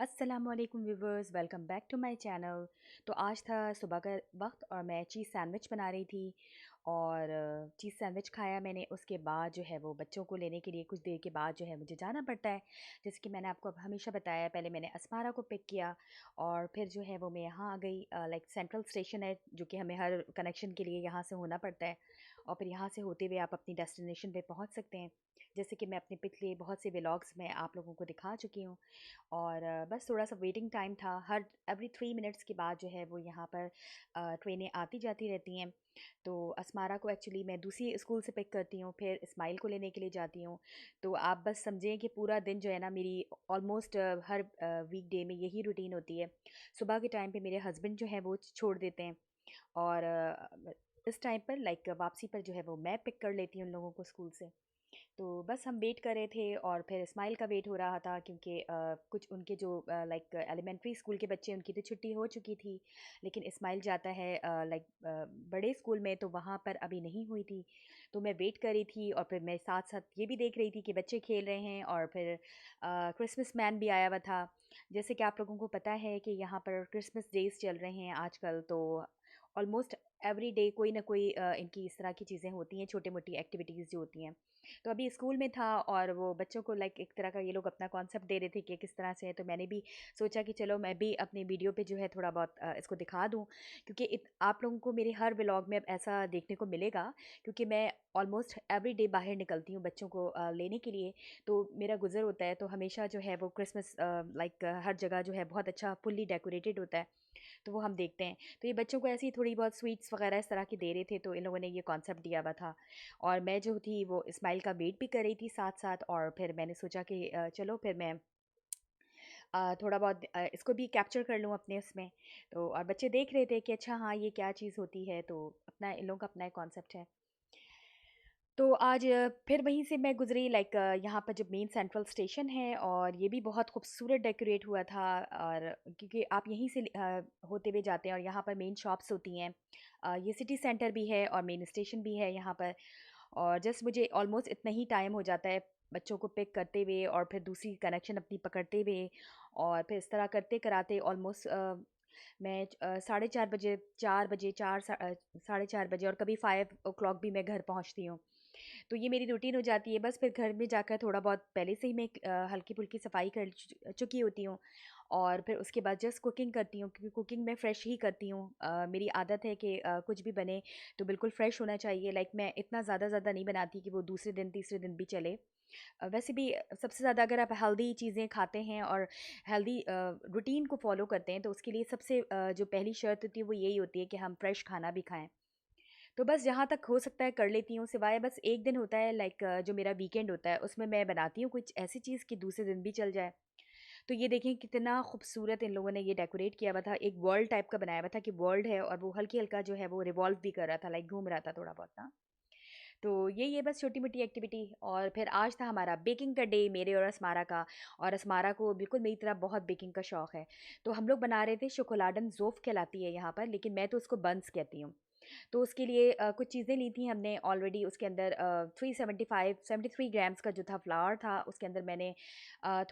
अस्सलामुअलैकुम viewers, welcome back to my channel. तो आज था सुबह का वक्त और मैं चीज़ सैंडविच बना रही थी और चीज़ सैंडविच खाया मैंने। उसके बाद जो है वो बच्चों को लेने के लिए कुछ देर के बाद जो है मुझे जाना पड़ता है। जैसे कि मैंने आपको अब हमेशा बताया, पहले मैंने असमारा को पिक किया और फिर जो है वो मैं यहाँ आ गई। लाइक सेंट्रल स्टेशन है जो कि हमें हर कनेक्शन के लिए यहाँ से होना पड़ता है और फिर यहाँ से होते हुए आप अपनी डेस्टिनेशन पे पहुँच सकते हैं। जैसे कि मैं अपने पिछले बहुत से व्लॉग्स में आप लोगों को दिखा चुकी हूँ। और बस थोड़ा-सा वेटिंग टाइम था। हर एवरी 3 मिनट्स के बाद जो है वो यहाँ पर ट्रेनें आती जाती रहती हैं। तो असमारा को एक्चुअली मैं दूसरी स्कूल से पिक करती हूँ, फिर इस्माइल को लेने के लिए जाती हूँ। तो आप बस समझें कि पूरा दिन जो है ना मेरी ऑलमोस्ट हर वीकडे में यही रूटीन होती है। सुबह के टाइम पे मेरे हस्बैंड जो है वो छोड़ देते हैं और इस टाइम पर लाइक वापसी पर जो है वो मैं पिक कर लेती हूँ उन लोगों को स्कूल से। तो बस हम वेट कर रहे थे और फिर इस्माइल का वेट हो रहा था क्योंकि कुछ उनके जो लाइक एलिमेंट्री स्कूल के बच्चे उनकी तो छुट्टी हो चुकी थी, लेकिन इस्माइल जाता है लाइक बड़े स्कूल में, तो वहाँ पर अभी नहीं हुई थी। तो मैं वेट कर रही थी और फिर मैं साथ साथ ये भी देख रही थी कि बच्चे खेल रहे हैं और फिर क्रिसमस मैन भी आया हुआ था। जैसे कि आप लोगों को पता है कि यहाँ पर क्रिसमस डेज चल रहे हैं आजकल, तो ऑलमोस्ट एवरी डे कोई ना कोई इनकी इस तरह की चीज़ें होती हैं, छोटी मोटी एक्टिविटीज़ जो होती हैं। तो अभी स्कूल में था और वो बच्चों को लाइक एक तरह का ये लोग अपना कॉन्सेप्ट दे रहे थे कि किस तरह से है, तो मैंने भी सोचा कि चलो मैं भी अपनी वीडियो पे जो है थोड़ा बहुत इसको दिखा दूँ, क्योंकि आप लोगों को मेरे हर व्लॉग में अब ऐसा देखने को मिलेगा, क्योंकि मैं ऑलमोस्ट एवरी डे बाहर निकलती हूँ बच्चों को लेने के लिए। तो मेरा गुजर होता है तो हमेशा जो है वो क्रिसमस लाइक हर जगह जो है बहुत अच्छा फुल्ली डेकोरेटेड होता है, तो वो हम देखते हैं। तो ये बच्चों को ऐसी ही थोड़ी बहुत स्वीट्स वगैरह इस तरह की दे रहे थे, तो इन लोगों ने ये कॉन्सेप्ट दिया हुआ था और मैं जो थी वो इस्माइल का वेट भी कर रही थी साथ साथ। और फिर मैंने सोचा कि चलो फिर मैं थोड़ा बहुत इसको भी कैप्चर कर लूँ अपने उसमें। तो और बच्चे देख रहे थे कि अच्छा हाँ ये क्या चीज़ होती है, तो अपना इन लोगों का अपना एक कॉन्सेप्ट है। तो आज फिर वहीं से मैं गुज़री लाइक यहाँ पर जो मेन सेंट्रल स्टेशन है और ये भी बहुत खूबसूरत डेकोरेट हुआ था। और क्योंकि आप यहीं से होते हुए जाते हैं और यहाँ पर मेन शॉप्स होती हैं। ये सिटी सेंटर भी है और मेन स्टेशन भी है यहाँ पर। और जस्ट मुझे ऑलमोस्ट इतना ही टाइम हो जाता है बच्चों को पिक करते हुए और फिर दूसरी कनेक्शन अपनी पकड़ते हुए और फिर इस तरह करते कराते ऑलमोस्ट मैं 4:30 बजे, 4 बजे, साढ़े 4 बजे और कभी 5 o'clock भी मैं घर पहुँचती हूँ। तो ये मेरी रूटीन हो जाती है। बस फिर घर में जाकर थोड़ा बहुत पहले से ही मैं हल्की-फुल्की सफाई कर चुकी होती हूँ और फिर उसके बाद जस्ट कुकिंग करती हूँ, क्योंकि कुकिंग मैं फ़्रेश ही करती हूँ। मेरी आदत है कि कुछ भी बने तो बिल्कुल फ़्रेश होना चाहिए। लाइक मैं इतना ज़्यादा नहीं बनाती कि वो दूसरे दिन, तीसरे दिन भी चले। वैसे भी सबसे ज़्यादा अगर आप हेल्दी चीज़ें खाते हैं और हेल्दी रूटीन को फ़ॉलो करते हैं, तो उसके लिए सबसे जो पहली शर्त होती है वो यही होती है कि हम फ्रेश खाना भी खाएँ। तो बस जहाँ तक हो सकता है कर लेती हूँ, सिवाय बस एक दिन होता है लाइक जो मेरा वीकेंड होता है उसमें मैं बनाती हूँ कुछ ऐसी चीज़ कि दूसरे दिन भी चल जाए। तो ये देखें कितना खूबसूरत इन लोगों ने ये डेकोरेट किया हुआ था, एक वर्ल्ड टाइप का बनाया हुआ था कि वर्ल्ड है और वो हल्की-हल्का जो है वो रिवॉल्व भी कर रहा था, लाइक घूम रहा था थोड़ा बहुत ना। तो यही है बस छोटी-मोटी एक्टिविटी। और फिर आज था हमारा बेकिंग का डे मेरे और असमारा का। और असमारा को बिल्कुल मेरी तरह बहुत बेकिंग का शौक है। तो हम लोग बना रहे थे शोकोलाडन ज़ोफ़ कहलाती है यहाँ पर, लेकिन मैं तो उसको बन्स कहती हूँ। तो उसके लिए कुछ चीज़ें ली थी हमने ऑलरेडी। उसके अंदर 375 73 ग्राम्स का जो था फ्लावर था, उसके अंदर मैंने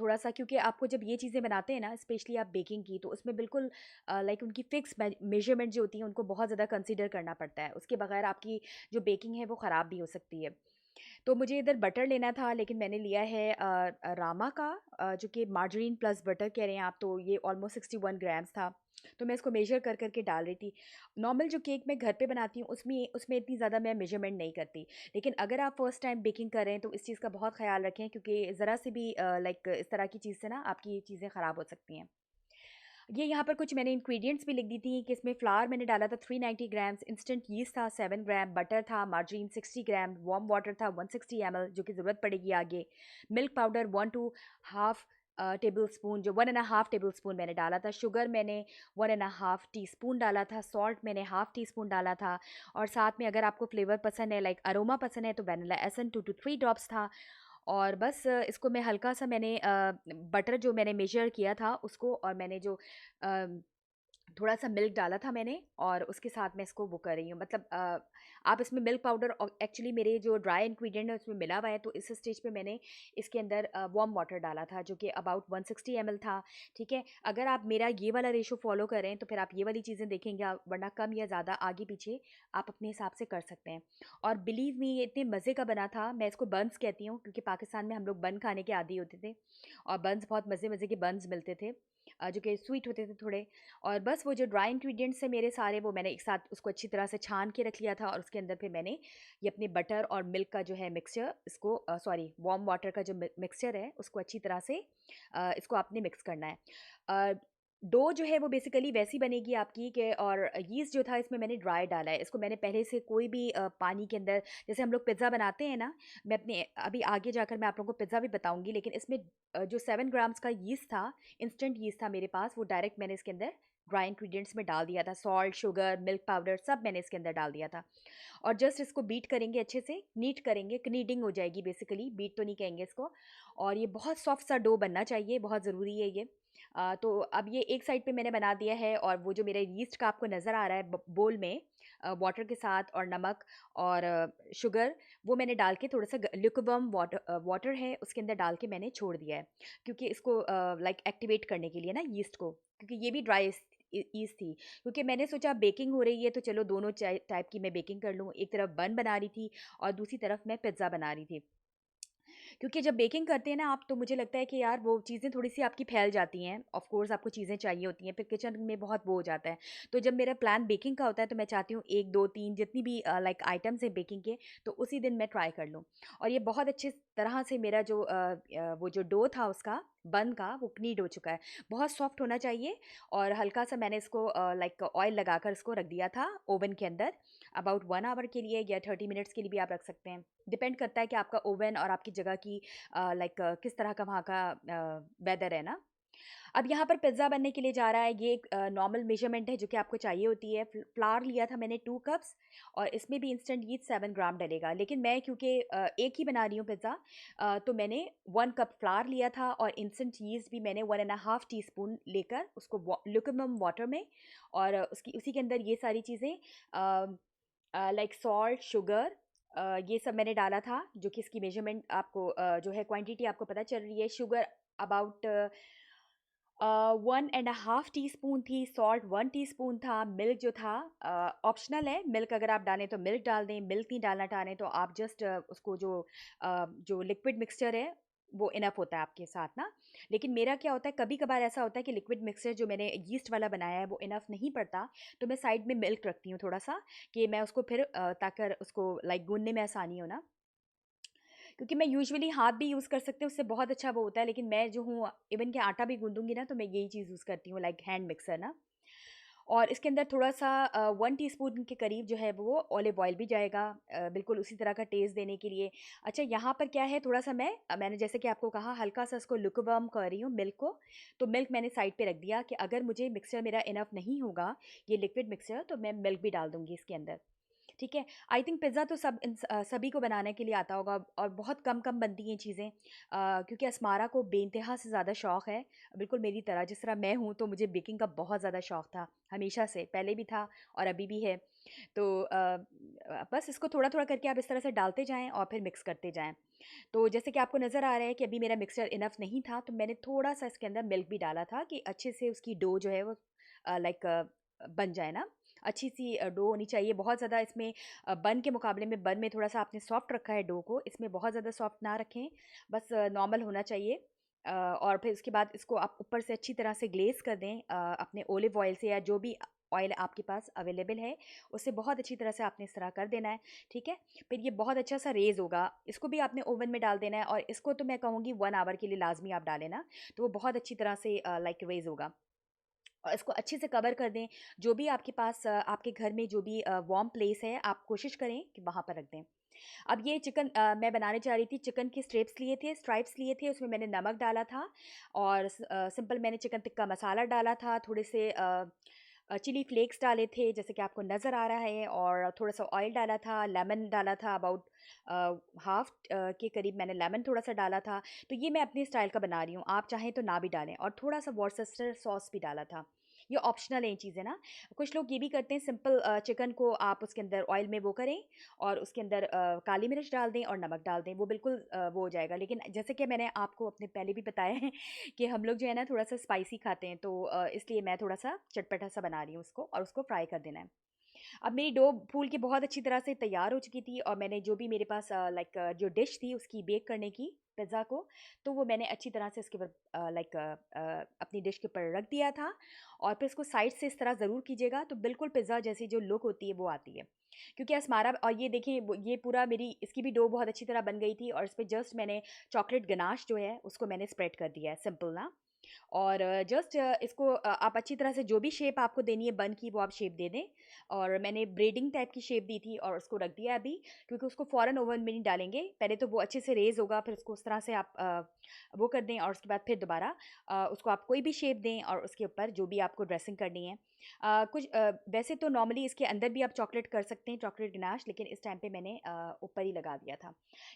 थोड़ा-सा, क्योंकि आपको जब ये चीज़ें बनाते हैं ना स्पेशली आप बेकिंग की, तो उसमें बिल्कुल लाइक उनकी फ़िक्स मेज़रमेंट जो होती है उनको बहुत ज़्यादा कंसीडर करना पड़ता है। उसके बगैर आपकी जो बेकिंग है वो ख़राब भी हो सकती है। तो मुझे इधर बटर लेना था, लेकिन मैंने लिया है रामा का, जो कि मार्जरीन प्लस बटर कह रहे हैं आप, तो ये ऑलमोस्ट 61 ग्राम्स था। तो मैं इसको मेजर कर के डाल रही थी। नॉर्मल जो केक मैं घर पे बनाती हूँ उसमें उसमें इतनी ज़्यादा मैं मेजरमेंट नहीं करती, लेकिन अगर आप फर्स्ट टाइम बेकिंग कर रहे हैं तो इस चीज़ का बहुत ख्याल रखें, क्योंकि ज़रा से भी लाइक इस तरह की चीज़ से ना आपकी चीज़ें ख़राब हो सकती हैं। ये यहाँ पर कुछ मैंने इंग्रेडिएंट्स भी लिख दी थी कि इसमें फ्लावर मैंने डाला था 390 ग्राम्स, इंस्टेंट यीस्ट था 7 ग्राम, बटर था, मार्जरीन 60 ग्राम, वार्म वाटर था 160 ml जो कि ज़रूरत पड़ेगी आगे, milk powder 1 to half tablespoon, जो 1.5 टेबल स्पून मैंने डाला था, शुगर मैंने 1.5 टीस्पून डाला था, सॉल्ट मैंने हाफ टी स्पून डाला था। और साथ में अगर आपको फ्लेवर पसंद है, लाइक अरोमा पसंद है, तो वैनिला एसेंस 2 टू 3 ड्रॉप्स था। और बस इसको मैं हल्का-सा मैंने बटर जो मैंने मेज़र किया था उसको, और मैंने जो अ थोड़ा-सा मिल्क डाला था मैंने और उसके साथ मैं इसको वो कर रही हूँ, मतलब आप इसमें मिल्क पाउडर, और एक्चुअली मेरे जो ड्राई इंग्रीडिएंट है उसमें मिला हुआ है, तो इस स्टेज पे मैंने इसके अंदर वार्म वाटर डाला था जो कि अबाउट 160 ml था, ठीक है? अगर आप मेरा ये वाला रेशो फ़ॉलो करें तो फिर आप ये वाली चीज़ें देखेंगे, वरना कम या ज़्यादा आगे-पीछे आप अपने हिसाब से कर सकते हैं। और बिलीव मी, ये इतने मज़े का बना था, मैं इसको बन्स कहती हूँ क्योंकि पाकिस्तान में हम लोग बन खाने के आदी होते थे, और बन्स बहुत मज़े-मज़े के बन्स मिलते थे, जो कि स्वीट होते थे थोड़े। और बस वो जो ड्राई इंग्रीडिएंट्स है मेरे सारे, वो मैंने एक साथ उसको अच्छी तरह से छान के रख लिया था, और उसके अंदर फिर मैंने ये अपने बटर और मिल्क का जो है मिक्सचर, इसको सॉरी वार्म वाटर का जो मिक्सचर है उसको अच्छी तरह से इसको आपने मिक्स करना है। डो जो है वो बेसिकली वैसी बनेगी आपकी कि, और यीस्ट जो था इसमें मैंने ड्राई डाला है, इसको मैंने पहले से कोई भी पानी के अंदर, जैसे हम लोग पिज़्ज़ा बनाते हैं ना, मैं अपने अभी आगे जाकर मैं आप लोगों को पिज़्ज़ा भी बताऊंगी, लेकिन इसमें जो 7 ग्राम्स का यीस्ट था, इंस्टेंट यीस्ट था मेरे पास, वो डायरेक्ट मैंने इसके अंदर ड्राई इंग्रीडिएंट्स में डाल दिया था, सॉल्ट, शुगर, मिल्क पाउडर सब मैंने इसके अंदर डाल दिया था। और जस्ट इसको बीट करेंगे अच्छे से, नीट करेंगे, कनीडिंग हो जाएगी बेसिकली, बीट तो नहीं कहेंगे इसको। और ये बहुत सॉफ्ट सा डो बनना चाहिए, बहुत ज़रूरी है ये। तो अब ये एक साइड पे मैंने बना दिया है, और वो जो मेरा यीस्ट का आपको नज़र आ रहा है बोल में, वाटर के साथ और नमक और शुगर, वो मैंने डाल के थोड़ा सा लिक्विड वाटर वाटर है उसके अंदर डाल के मैंने छोड़ दिया है, क्योंकि इसको लाइक एक्टिवेट करने के लिए ना यीस्ट को, क्योंकि ये भी ड्राई ईस्ट थी, क्योंकि मैंने सोचा बेकिंग हो रही है तो चलो दोनों टाइप की मैं बेकिंग कर लूँ, एक तरफ बन बना रही थी और दूसरी तरफ मैं पिज़्ज़ा बना रही थी। क्योंकि जब बेकिंग करते हैं ना आप, तो मुझे लगता है कि यार वो चीज़ें थोड़ी-सी आपकी फैल जाती हैं। ऑफ़ कोर्स आपको चीज़ें चाहिए होती हैं, फिर किचन में बहुत वो हो जाता है। तो जब मेरा प्लान बेकिंग का होता है तो मैं चाहती हूँ 1, 2, 3 जितनी भी लाइक आइटम्स हैं बेकिंग के, तो उसी दिन मैं ट्राई कर लूँ। और ये बहुत अच्छी तरह से मेरा जो वो जो डो था उसका, बन का, वो knead हो चुका है। बहुत सॉफ्ट होना चाहिए, और हल्का-सा मैंने इसको लाइक ऑयल लगाकर इसको रख दिया था ओवन के अंदर, अबाउट 1 आवर के लिए या 30 मिनट्स के लिए भी आप रख सकते हैं। डिपेंड करता है कि आपका ओवन और आपकी जगह की लाइक किस तरह का वहाँ का वेदर है ना। अब यहाँ पर पिज़्ज़ा बनने के लिए जा रहा है, ये एक नॉर्मल मेजरमेंट है जो कि आपको चाहिए होती है। फ्लावर लिया था मैंने 2 कप्स, और इसमें भी इंस्टेंट यीस्ट 7 ग्राम डलेगा, लेकिन मैं क्योंकि एक ही बना रही हूँ पिज़्ज़ा, तो मैंने 1 कप फ्लावर लिया था, और इंस्टेंट यीस्ट भी मैंने 1 एंड हाफ टी स्पून लेकर उसको लुकेवम वाटर में, और उसकी उसी के अंदर ये सारी चीज़ें लाइक सॉल्ट, शुगर, ये सब मैंने डाला था, जो कि इसकी मेजरमेंट आपको जो है क्वांटिटी आपको पता चल रही है। Sugar about 1 and half tea spoon थी, सॉल्ट 1 टीस्पून था, मिल्क जो था ऑप्शनल है, मिल्क अगर आप डालें तो मिल्क डाल दें, मिल्क नहीं डालना चाह रहे तो आप जस्ट उसको जो लिक्विड मिक्सचर है वो इनफ होता है आपके साथ ना। लेकिन मेरा क्या होता है, कभी कभार ऐसा होता है कि लिक्विड मिक्सचर जो मैंने यीस्ट वाला बनाया है वो इनफ नहीं पड़ता, तो मैं साइड में मिल्क रखती हूँ थोड़ा सा, कि मैं उसको फिर ताकि उसको लाइक गूंदने में आसानी हो ना, क्योंकि मैं यूजुअली हाथ भी यूज़ कर सकते हैं, उससे बहुत अच्छा वो होता है, लेकिन मैं जो हूँ इवन कि आटा भी गूंदूंगी ना, तो मैं यही चीज़ यूज़ करती हूँ, लाइक हैंड मिक्सर ना। और इसके अंदर थोड़ा-सा 1 टीस्पून के करीब जो है वो ऑलिव ऑयल भी जाएगा, बिल्कुल उसी तरह का टेस्ट देने के लिए। अच्छा, यहाँ पर क्या है, थोड़ा-सा मैंने जैसे कि आपको कहा हल्का-सा इसको लुकवार्म कर रही हूँ मिल्क को, तो मिल्क मैंने साइड पे रख दिया कि अगर मुझे मिक्सचर मेरा इनफ नहीं होगा, ये लिक्विड मिक्सचर, तो मैं मिल्क भी डाल दूँगी इसके अंदर। ठीक है? आई थिंक पिज़्ज़ा तो सभी को बनाने के लिए आता होगा, और बहुत कम-कम बनती हैं चीज़ें, क्योंकि अस्मारा को बेइंतहा से ज़्यादा शौक है, बिल्कुल मेरी तरह, जिस तरह मैं हूँ, तो मुझे बेकिंग का बहुत ज़्यादा शौक था, हमेशा से, पहले भी था और अभी भी है। तो बस इसको थोड़ा-थोड़ा करके आप इस तरह से डालते जाएँ और फिर मिक्स करते जाएँ। तो जैसे कि आपको नज़र आ रहा है कि अभी मेरा मिक्सचर इनफ नहीं था, तो मैंने थोड़ा-सा इसके अंदर मिल्क भी डाला था कि अच्छे से उसकी डो जो है वो लाइक बन जाए ना। अच्छी-सी डो होनी चाहिए, बहुत ज़्यादा इसमें बन के मुकाबले में, बन में थोड़ा-सा आपने सॉफ्ट रखा है डो को, इसमें बहुत ज़्यादा सॉफ्ट ना रखें, बस नॉर्मल होना चाहिए। और फिर उसके बाद इसको आप ऊपर से अच्छी तरह से ग्लेज़ कर दें अपने ऑलिव ऑयल से, या जो भी ऑयल आपके पास अवेलेबल है, उससे बहुत अच्छी तरह से आपने इस तरह कर देना है, ठीक है? फिर ये बहुत अच्छा सा रेज़ होगा, इसको भी आपने ओवन में डाल देना है, और इसको तो मैं कहूँगी 1 आवर के लिए लाज़मी आप डालें ना, तो वो बहुत अच्छी तरह से लाइक रेज़ होगा। और इसको अच्छे से कवर कर दें। जो भी आपके पास आपके घर में जो भी वार्म प्लेस है, आप कोशिश करें कि वहाँ पर रख दें। अब ये चिकन मैं बनाने जा रही थी, चिकन के स्ट्राइप्स लिए थे, उसमें मैंने नमक डाला था, और सिंपल मैंने चिकन टिक्का मसाला डाला था, थोड़े से चिली फ्लेक्स डाले थे जैसे कि आपको नज़र आ रहा है, और थोड़ा-सा ऑयल डाला था, लेमन डाला था, अबाउट हाफ़ के करीब मैंने लेमन थोड़ा-सा डाला था। तो ये मैं अपने स्टाइल का बना रही हूँ, आप चाहें तो ना भी डालें, और थोड़ा-सा वर्सेस्टर सॉस भी डाला था, ये ऑप्शनल है ये चीज़ें ना। कुछ लोग ये भी करते हैं, सिंपल चिकन को आप उसके अंदर ऑयल में वो करें और उसके अंदर काली मिर्च डाल दें और नमक डाल दें, वो बिल्कुल वो हो जाएगा। लेकिन जैसे कि मैंने आपको अपने पहले भी बताया है कि हम लोग जो है ना थोड़ा-सा स्पाइसी खाते हैं, तो इसलिए मैं थोड़ा-सा चटपटा-सा बना रही हूँ उसको, और उसको फ्राई कर देना है। अब मेरी डो फूल के बहुत अच्छी तरह से तैयार हो चुकी थी, और मैंने जो भी मेरे पास लाइक जो डिश थी उसकी बेक करने की पिज़्ज़ा को, तो वो मैंने अच्छी तरह से उसके ऊपर लाइक अपनी डिश के ऊपर रख दिया था। और फिर इसको साइड से इस तरह ज़रूर कीजिएगा, तो बिल्कुल पिज़्ज़ा जैसी जो लुक होती है वो आती है। क्योंकि असमारा, और ये देखिए ये पूरा मेरी इसकी भी डो बहुत अच्छी तरह बन गई थी, और इस पे जस्ट मैंने चॉकलेट गनाश जो है उसको मैंने स्प्रेड कर दिया है, सिंपल ना। और जस्ट इसको आप अच्छी तरह से जो भी शेप आपको देनी है बन की, वो आप शेप दे दें। और मैंने ब्रेडिंग टाइप की शेप दी थी और उसको रख दिया अभी, क्योंकि उसको फ़ौरन ओवन में नहीं डालेंगे, पहले तो वो अच्छे से रेज़ होगा, फिर उसको उस तरह से आप वो कर दें, और उसके बाद फिर दोबारा उसको आप कोई भी शेप दें और उसके ऊपर जो भी आपको ड्रेसिंग करनी है। कुछ वैसे तो नॉर्मली इसके अंदर भी आप चॉकलेट कर सकते हैं, चॉकलेट गनाश, लेकिन इस टाइम पे मैंने ऊपर ही लगा दिया था।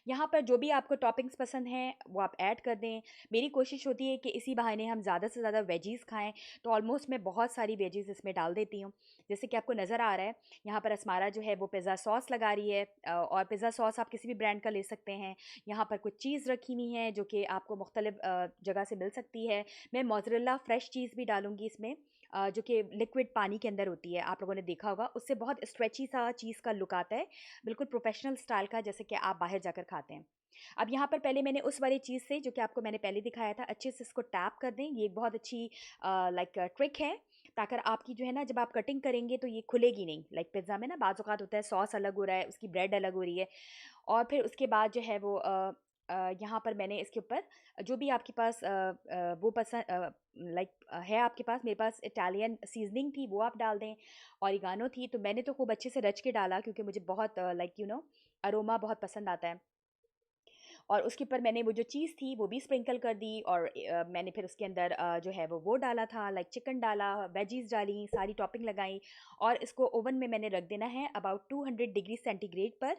यहाँ पर जो भी आपको टॉपिंग्स पसंद हैं वो आप ऐड कर दें। मेरी कोशिश होती है कि इसी बहाने हम ज़्यादा से ज़्यादा वेजीज़ खाएँ, तो ऑलमोस्ट मैं बहुत सारी वेजीज़ इसमें डाल देती हूँ। जैसे कि आपको नज़र आ रहा है, यहाँ पर असमारा जो है वो पिज़्ज़ा सॉस लगा रही है, और पिज़्ज़ा सॉस आप किसी भी ब्रांड का ले सकते हैं। यहाँ पर कुछ चीज़ रखी हुई है जो कि आपको मुख्तलिफ जगह से मिल सकती है। मैं मोज़रेला फ्रेश चीज़ भी डालूँगी इसमें, जो कि लिक्विड पानी के अंदर होती है, आप लोगों ने देखा होगा, उससे बहुत स्ट्रेची सा चीज़ का लुक आता है, बिल्कुल प्रोफ़ेशनल स्टाइल का, जैसे कि आप बाहर जाकर खाते हैं। अब यहाँ पर पहले मैंने उस वाली चीज़ से, जो कि आपको मैंने पहले दिखाया था, अच्छे से इसको टैप कर दें। ये एक बहुत अच्छी लाइक ट्रिक है, ताकि आपकी जो है ना, जब आप कटिंग करेंगे तो ये खुलेगी नहीं। लाइक पिज़्ज़ा में ना बाज़ औक़ात होता है सॉस अलग हो रहा है, उसकी ब्रेड अलग हो रही है, और फिर उसके बाद जो है वो यहाँ पर मैंने इसके ऊपर जो भी आपके पास वो पसंद लाइक है आपके पास, मेरे पास इटालियन सीज़निंग थी वो आप डाल दें, ऑरिगानो थी, तो मैंने तो खूब अच्छे से रच के डाला, क्योंकि मुझे बहुत लाइक अरोमा बहुत पसंद आता है। और उसके ऊपर मैंने वो जो चीज़ थी वो भी स्प्रिंकल कर दी, और मैंने फिर उसके अंदर जो है वो डाला था, लाइक चिकन डाला, वेजीज़ डाली, सारी टॉपिंग लगाई, और इसको ओवन में मैंने रख देना है अबाउट 200 डिग्री सेंटीग्रेड पर।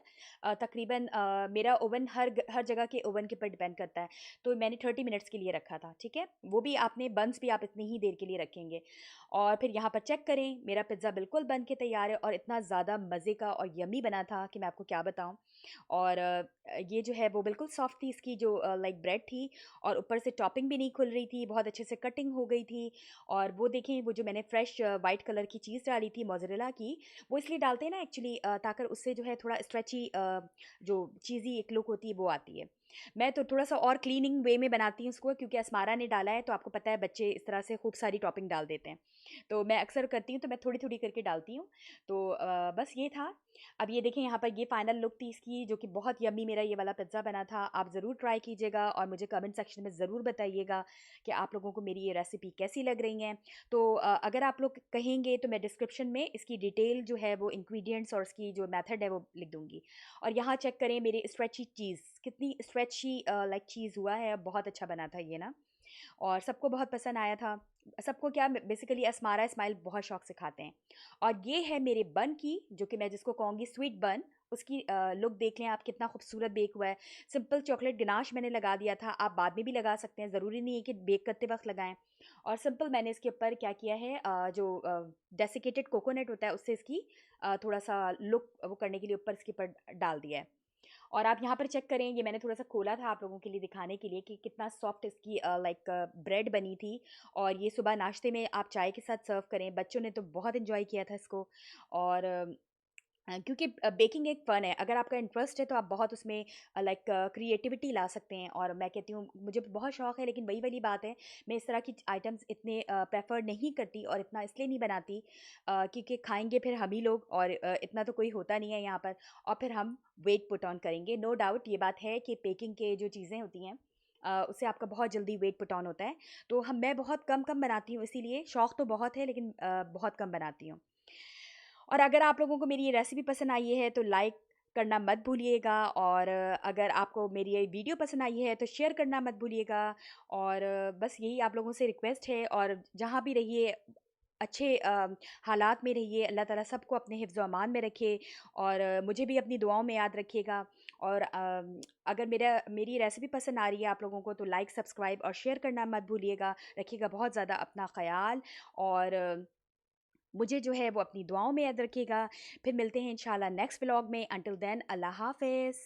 तकरीबन मेरा ओवन हर जगह के ओवन के ऊपर डिपेंड करता है, तो मैंने 30 मिनट्स के लिए रखा था, ठीक है। वो भी आपने बंस भी आप इतनी ही देर के लिए रखेंगे। और फिर यहाँ पर चेक करें, मेरा पिज़्ज़ा बिल्कुल बन के तैयार है, और इतना ज़्यादा मज़े का और यम्मी बना था कि मैं आपको क्या बताऊँ। और ये जो है वो बिल्कुल सॉफ्ट थी, इसकी जो लाइक ब्रेड थी, और ऊपर से टॉपिंग भी नहीं खुल रही थी, बहुत अच्छे से कटिंग हो गई थी। और वो देखें, वो जो मैंने फ्रेश वाइट कलर की चीज़ डाली थी मोज़रेला की, वो इसलिए डालते हैं ना एक्चुअली, ताकि उससे जो है थोड़ा स्ट्रेची जो चीज़ी एक लुक होती है वो आती है। मैं तो थोड़ा-सा और क्लीनिंग वे में बनाती हूँ उसको, क्योंकि असमारा ने डाला है, तो आपको पता है बच्चे इस तरह से खूब सारी टॉपिंग डाल देते हैं। तो मैं अक्सर करती हूँ, तो मैं थोड़ी-थोड़ी करके डालती हूँ। तो बस ये था। अब ये देखें, यहाँ पर ये फाइनल लुक थी इसकी, जो कि बहुत यम्मी मेरा ये वाला पिज़्ज़ा बना था। आप ज़रूर ट्राई कीजिएगा, और मुझे कमेंट सेक्शन में ज़रूर बताइएगा कि आप लोगों को मेरी ये रेसिपी कैसी लग रही हैं। तो अगर आप लोग कहेंगे तो मैं डिस्क्रिप्शन में इसकी डिटेल जो है वो इंग्रीडिएंट्स और इसकी जो मेथड है वो लिख दूँगी। और यहाँ चेक करें मेरी स्ट्रेची चीज़, कितनी स्ट्रेची लाइक चीज़ हुआ है, बहुत अच्छा बना था ये ना। और सबको बहुत पसंद आया था। सबको क्या, बेसिकली असमारा इस्माइल बहुत शौक से खाते हैं। और ये है मेरे बन की, जो कि मैं जिसको कहूँगी स्वीट बन, उसकी लुक देख लें आप, कितना खूबसूरत बेक हुआ है। सिंपल चॉकलेट गनाश मैंने लगा दिया था, आप बाद में भी लगा सकते हैं, ज़रूरी नहीं है कि बेक करते वक़्त लगाएँ। और सिंपल मैंने इसके ऊपर क्या किया है, जो डेसिकेटेड कोकोनट होता है उससे इसकी थोड़ा-सा लुक वो करने के लिए ऊपर इसके ऊपर डाल दिया है। और आप यहाँ पर चेक करें, ये मैंने थोड़ा-सा खोला था आप लोगों के लिए दिखाने के लिए कि कितना सॉफ्ट इसकी लाइक ब्रेड बनी थी। और ये सुबह नाश्ते में आप चाय के साथ सर्व करें, बच्चों ने तो बहुत एन्जॉय किया था इसको। और क्योंकि बेकिंग एक फ़न है, अगर आपका इंटरेस्ट है तो आप बहुत उसमें लाइक क्रिएटिविटी ला सकते हैं। और मैं कहती हूँ मुझे बहुत शौक है, लेकिन वही वाली बात है, मैं इस तरह की आइटम्स इतने प्रेफर नहीं करती, और इतना इसलिए नहीं बनाती क्योंकि खाएंगे फिर हम ही लोग, और इतना तो कोई होता नहीं है यहाँ पर, और फिर हम वेट पुट ऑन करेंगे। नो डाउट ये बात है कि बेकिंग के जो चीज़ें होती हैं, उससे आपका बहुत जल्दी वेट पुट ऑन होता है। तो मैं बहुत कम कम बनाती हूँ, इसीलिए शौक तो बहुत है, लेकिन बहुत कम बनाती हूँ। और अगर आप लोगों को मेरी ये रेसिपी पसंद आई है तो लाइक करना मत भूलिएगा, और अगर आपको मेरी ये वीडियो पसंद आई है तो शेयर करना मत भूलिएगा। और बस यही आप लोगों से रिक्वेस्ट है, और जहाँ भी रहिए अच्छे हालात में रहिए। अल्लाह ताला सबको अपने हिफ्ज़ व अमान में रखे और मुझे भी अपनी दुआओं में याद रखिएगा। और अगर मेरी रेसिपी पसंद आ रही है आप लोगों को तो लाइक, सब्सक्राइब और शेयर करना मत भूलिएगा। रखिएगा बहुत ज़्यादा अपना ख़याल और मुझे जो है वो अपनी दुआओं में याद रखिएगा। फिर मिलते हैं इंशाल्लाह नेक्स्ट व्लॉग में। अंटिल देन अल्लाह हाफ़िज़।